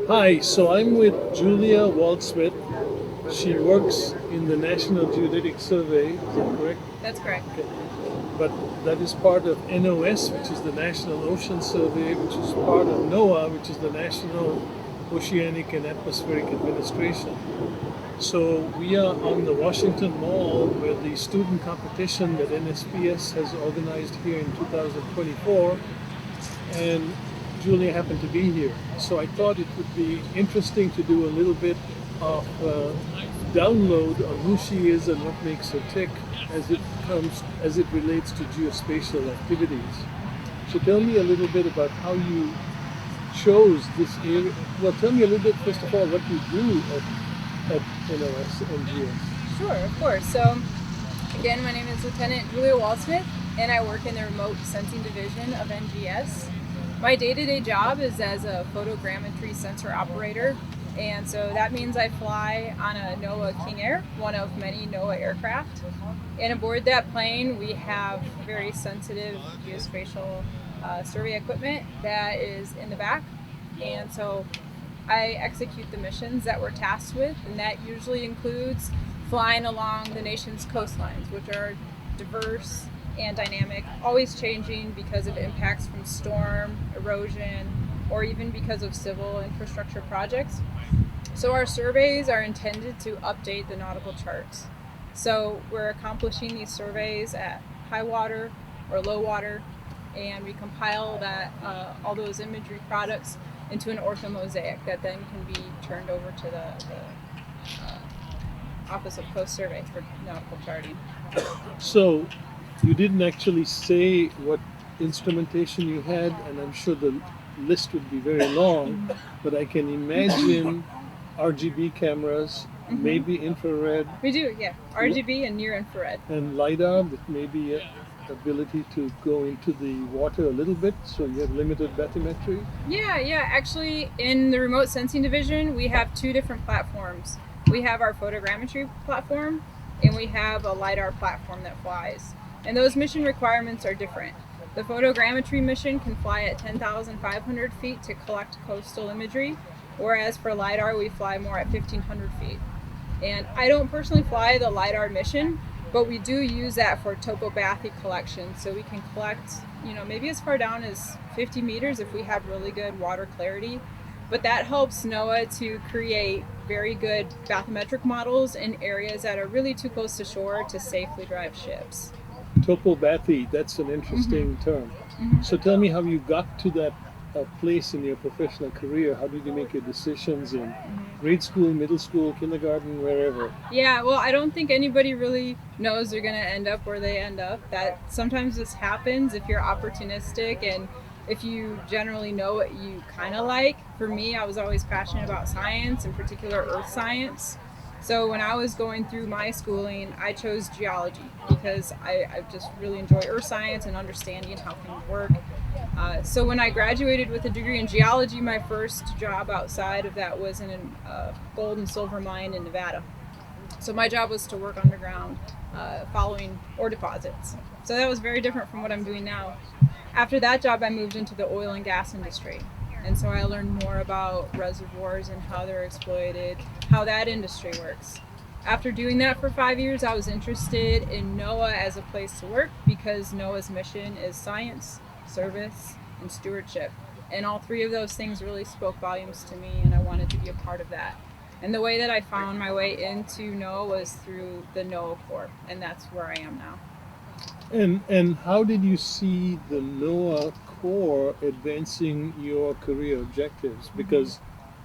Hi, so I'm with Julia Waldsmith. She works in the National Geodetic Survey, is that correct? That's correct. Okay. But that is part of NOS, which is the National Ocean Survey, which is part of NOAA, which is the National Oceanic and Atmospheric Administration. So we are on the Washington Mall where the student competition that NSPS has organized here in 2024, and Julia happened to be here. So I thought it would be interesting to do a little bit of download on who she is and what makes her tick as it relates to geospatial activities. So tell me a little bit about how you chose this area. Well, tell me a little bit first of all what you do at NOS and GS. Sure, of course. So, again, my name is Lieutenant Julia Waldsmith, and I work in the Remote Sensing Division of NGS. My day-to-day job is as a photogrammetry sensor operator, and so that means I fly on a NOAA King Air, one of many NOAA aircraft. And aboard that plane, we have very sensitive geospatial survey equipment that is in the back, and so I execute the missions that we're tasked with, and that usually includes flying along the nation's coastlines, which are diverse and dynamic, always changing because of impacts from storm, erosion, or even because of civil infrastructure projects. So our surveys are intended to update the nautical charts. So we're accomplishing these surveys at high water or low water, and we compile that all those imagery products into an orthomosaic that then can be turned over to the Office of Coast Survey for nautical charting. So you didn't actually say what instrumentation you had, and I'm sure the list would be very long, but I can imagine RGB cameras, Mm-hmm. maybe infrared, We do, yeah, RGB and near infrared. and LiDAR with maybe a ability to go into the water a little bit, so you have limited bathymetry. Yeah. Actually, in the remote sensing division, we have two different platforms. We have our photogrammetry platform, and we have a LiDAR platform that flies. And those mission requirements are different. The photogrammetry mission can fly at 10,500 feet to collect coastal imagery, whereas for LiDAR, we fly more at 1,500 feet. And I don't personally fly the LiDAR mission, but we do use that for topobathy collection. So we can collect, maybe as far down as 50 meters if we have really good water clarity. But that helps NOAA to create very good bathymetric models in areas that are really too close to shore to safely drive ships. Topobathy, that's an Mm-hmm. interesting term. Mm-hmm. So tell me how you got to that place in your professional career. How did you make your decisions in Mm-hmm. grade school, middle school, kindergarten, wherever? Yeah, well, I don't think anybody really knows they're going to end up where they end up. That sometimes this happens if you're opportunistic and if you generally know what you kind of like. For me, I was always passionate about science, in particular earth science. So when I was going through my schooling, I chose geology because I just really enjoy earth science and understanding how things work. So when I graduated with a degree in geology, my first job outside of that was in a gold and silver mine in Nevada. So my job was to work underground, following ore deposits. So that was very different from what I'm doing now. After that job, I moved into the oil and gas industry. And so I learned more about reservoirs and how they're exploited, how that industry works. After doing that for 5 years, I was interested in NOAA as a place to work because NOAA's mission is science, service, and stewardship. And all three of those things really spoke volumes to me, and I wanted to be a part of that. And the way that I found my way into NOAA was through the NOAA Corps, and that's where I am now. And how did you see the NOAA Corps advancing your career objectives? Mm-hmm. Because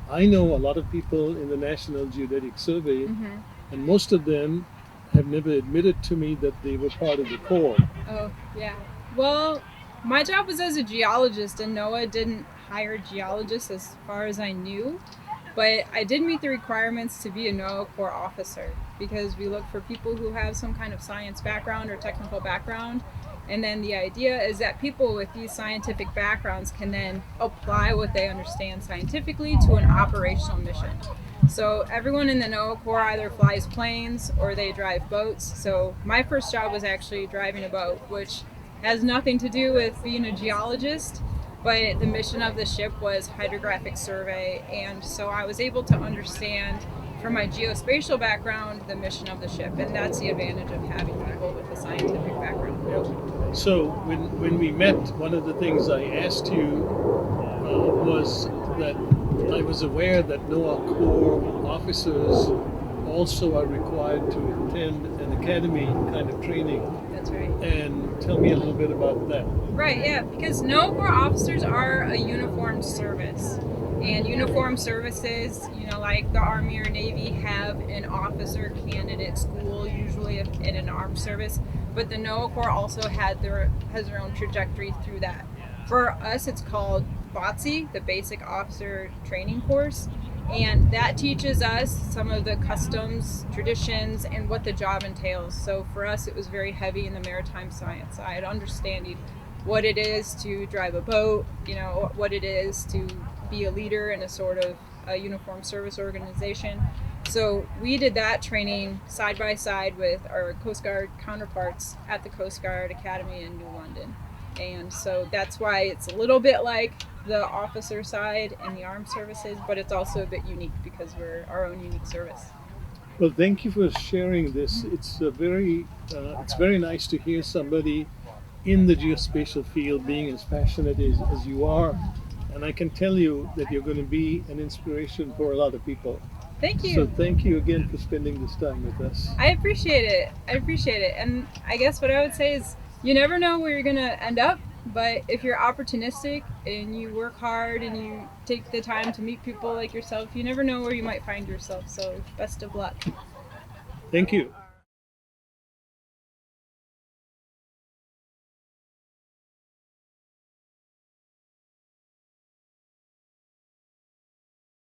I know a lot of people in the National Geodetic Survey, Mm-hmm. and most of them have never admitted to me that they were part of the Corps. Oh, yeah. Well, my job was as a geologist, and NOAA didn't hire geologists as far as I knew. But I did meet the requirements to be a NOAA Corps officer because we look for people who have some kind of science background or technical background. And then the idea is that people with these scientific backgrounds can then apply what they understand scientifically to an operational mission. So everyone in the NOAA Corps either flies planes or they drive boats. So my first job was actually driving a boat, which has nothing to do with being a geologist, but the mission of the ship was hydrographic survey, and so I was able to understand from my geospatial background the mission of the ship, and that's the advantage of having people with a scientific background. So when we met, one of the things I asked you was that I was aware that NOAA Corps officers also are required to attend an academy kind of training. That's right. And tell me a little bit about that. Right, yeah, because NOAA Corps officers are a uniformed service. And uniformed services, like the Army or Navy, have an officer candidate school, usually in an armed service. But the NOAA Corps also has their own trajectory through that. For us, it's called BOTC, the Basic Officer Training Course. And that teaches us some of the customs, traditions, and what the job entails. So for us, it was very heavy in the maritime science side, understanding what it is to drive a boat, what it is to be a leader in a sort of a uniformed service organization. So we did that training side by side with our Coast Guard counterparts at the Coast Guard Academy in New London. And so that's why it's a little bit like the officer side and the armed services, but it's also a bit unique because we're our own unique service. Well, thank you for sharing this. It's very nice to hear somebody in the geospatial field being as passionate as you are. And I can tell you that you're going to be an inspiration for a lot of people. Thank you. So thank you again for spending this time with us. I appreciate it. And I guess what I would say is you never know where you're going to end up, but if you're opportunistic and you work hard and you take the time to meet people like yourself, you never know where you might find yourself. So best of luck. Thank you.